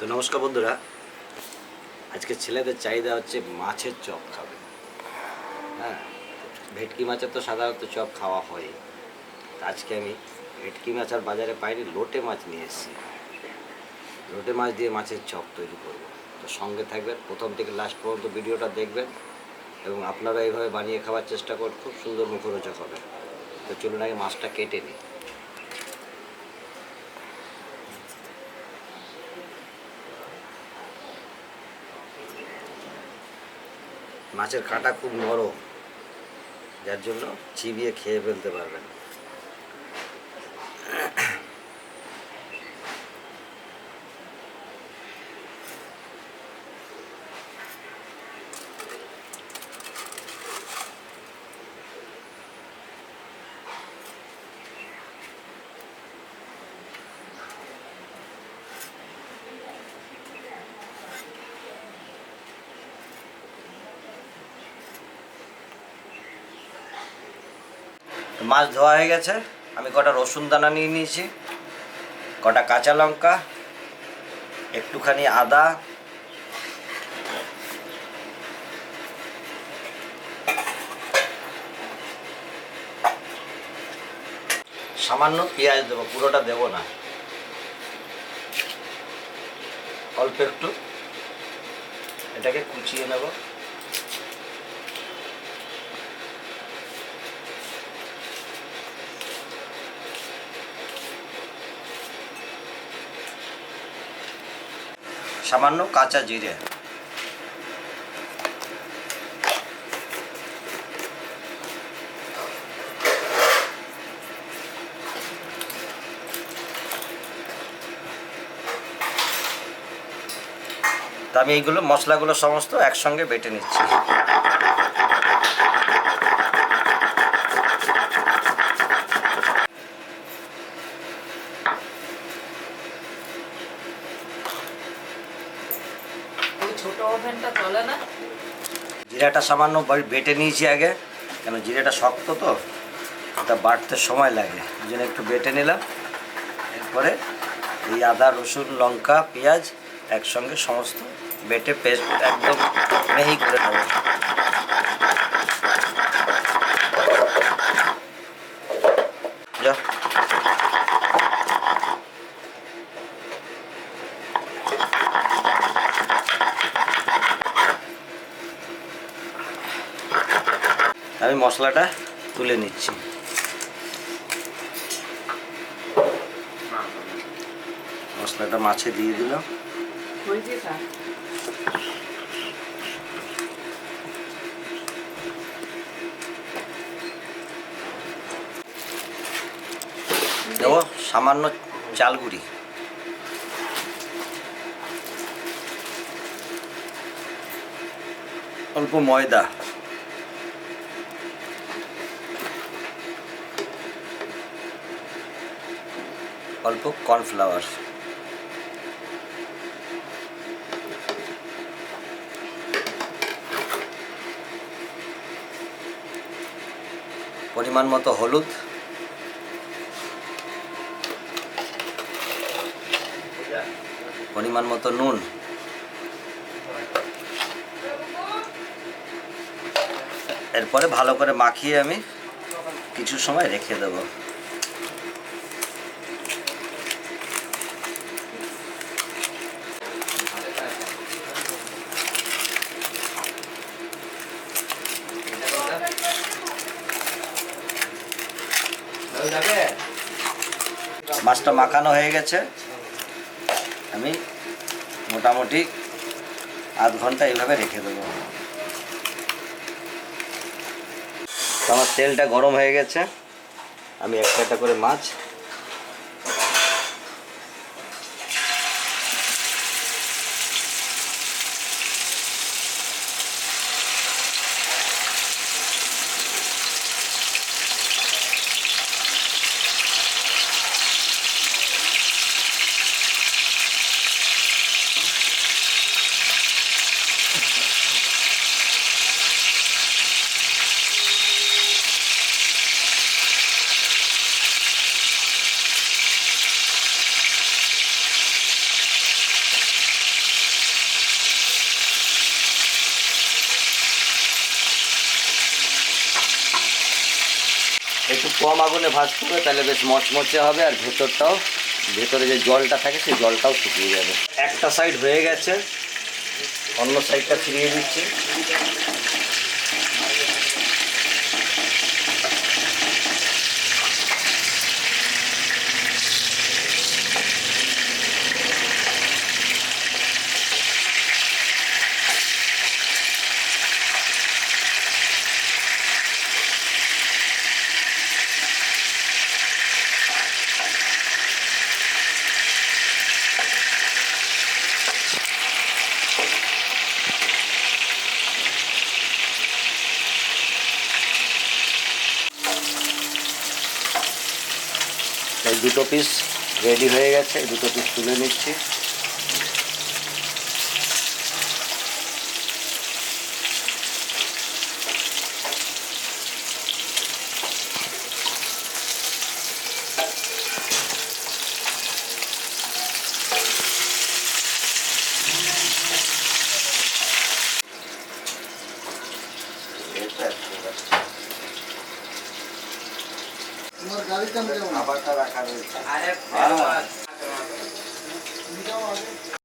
তো নমস্কার বন্ধুরা, আজকে ছেলেদের চাহিদা হচ্ছে মাছের চপ খাবে। হ্যাঁ, ভেটকি মাছের তো সাধারণত চপ খাওয়া হয়। আজকে আমি ভেটকি মাছ আর বাজারে পাইনি, লোটে মাছ নিয়ে এসেছি। লোটে মাছ দিয়ে মাছের চপ তৈরি করব। তো সঙ্গে থাকবেন, প্রথম থেকে লাস্ট পর্যন্ত ভিডিওটা দেখবেন এবং আপনারা এইভাবে বানিয়ে খাওয়ার চেষ্টা করুন, খুব সুন্দর মুখরোচক হবে। তো চলুন আগে মাছটা কেটে নিই। মাছের কাঁটা খুব নরম, যার জন্য চিবিয়ে খেয়ে ফেলতে পারবেন। মাছ ধোয়া হয়ে গেছে। আমি কটা রসুন দানা নিয়ে নিয়েছি, কটা কাঁচা লঙ্কা, একটুখানি আদা, সামান্য পেঁয়াজ দেবো, পুরোটা দেবো না, অল্প একটু। এটাকে কুচিয়ে নেব। সামান্য কাঁচা জিরে, তা আমি এইগুলো মশলাগুলো সমস্ত একসঙ্গে বেটে নিচ্ছি। ছোট ওভেনটা চলে না। জিরাটা সামান্য বেটে নিয়েছি আগে, কেন জিরাটা শক্ত তো, এটা বাটতে সময় লাগে, ওই জন্য একটু বেটে নিলাম। এরপরে এই আদা, রসুন, লঙ্কা, পেঁয়াজ একসঙ্গে সমস্ত বেটে পেস্ট একদম মিহি করে নেব। যা আমি মশলাটা তুলে নিচ্ছি। মশলাটা মাছে দিয়ে দিলাম। দেবো সামান্য চাল গুঁড়ি, অল্প ময়দা, অল্প কর্নফ্লাওয়ার, পরিমাণ মতো হলুদ, পরিমাণ মতো নুন, এরপরে ভালো করে মাখিয়ে আমি কিছু সময় রেখে দেবো। মাছটা মাখানো হয়ে গেছে, আমি মোটামুটি আধ ঘন্টা এইভাবে রেখে দেবো। আমার তেলটা গরম হয়ে গেছে, আমি একটা একটা করে মাছ একটু কম আগুনে ভাজতে হবে, তাহলে বেশ মচমচে হবে আর ভেতরটাও, ভেতরে যে জলটা থাকে সেই জলটাও শুকিয়ে যাবে। একটা সাইড হয়ে গেছে, অন্য সাইডটা ফিরিয়ে দিচ্ছি। এই দুটো পিস রেডি হয়ে গেছে, এই দুটো পিস তুলে নিচ্ছি। তোমার গাড়ির দাম কেমন? খাবারটা রাখা রয়েছে। আরে হ্যাঁ। তুমি যাও আগে।